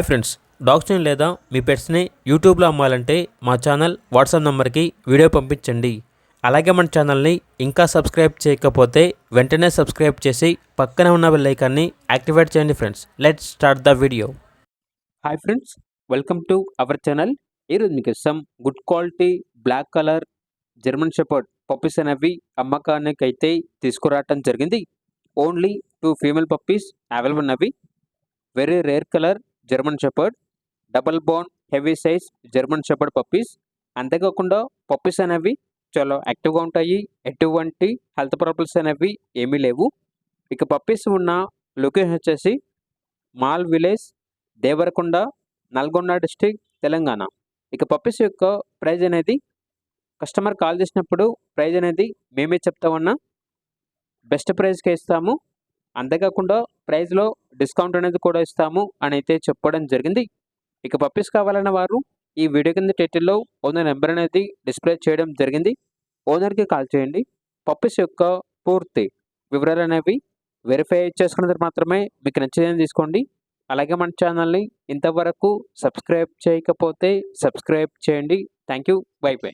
Friends, డాగ్స్ని లేదా మీ పెట్స్ని యూట్యూబ్లో అమ్మాలంటే మా ఛానల్ వాట్సాప్ నెంబర్కి వీడియో పంపించండి. అలాగే మన ఛానల్ని ఇంకా సబ్స్క్రైబ్ చేయకపోతే వెంటనే సబ్స్క్రైబ్ చేసి పక్కనే ఉన్న బెల్ ఐకాన్ని యాక్టివేట్ చేయండి. Friends, let's start the video. Hi friends, welcome to our channel. ఈరోజు మీకు ఇష్టం good quality black colour German shepherd puppies అనేవి అమ్మకానికి అయితే తీసుకురావటం జరిగింది. ఓన్లీ 2 ఫీమేల్ పప్పీస్ అవైలబుల్ ఉన్నవి. Very rare colour German shepherd, double bone heavy size German shepherd puppies. అంతేకాకుండా పప్పీస్ అనేవి చాలా యాక్టివ్గా ఉంటాయి. ఎటువంటి హెల్త్ ప్రాబ్లమ్స్ అనేవి ఏమీ లేవు. ఇక పప్పీస్ ఉన్న లొకేషన్ వచ్చేసి మాల్ విలేజ్, దేవరకొండ, నల్గొండ డిస్టిక్, తెలంగాణ. ఇక పప్పీస్ యొక్క ప్రైజ్ అనేది కస్టమర్ కాల్ చేసినప్పుడు ప్రైజ్ అనేది మేమే చెప్తామన్నా బెస్ట్ ప్రైస్కే ఇస్తాము. అంతేకాకుండా ప్రైస్లో డిస్కౌంట్ అనేది కూడా ఇస్తాము అని అయితే చెప్పడం జరిగింది. ఇక పప్పీస్ కావాలన్న వారు ఈ వీడియో కింద టైటిల్లో ఓనర్ నెంబర్ అనేది డిస్ప్లే చేయడం జరిగింది. ఓనర్కి కాల్ చేయండి. పప్పీస్ యొక్క పూర్తి వివరాలు అనేవి వెరిఫై చేసుకున్న తర్వాత మాత్రమే మీకు నచ్చేదని తీసుకోండి. అలాగే మన ఛానల్ని ఇంతవరకు సబ్స్క్రైబ్ చేయకపోతే సబ్స్క్రైబ్ చేయండి. Thank you. By by.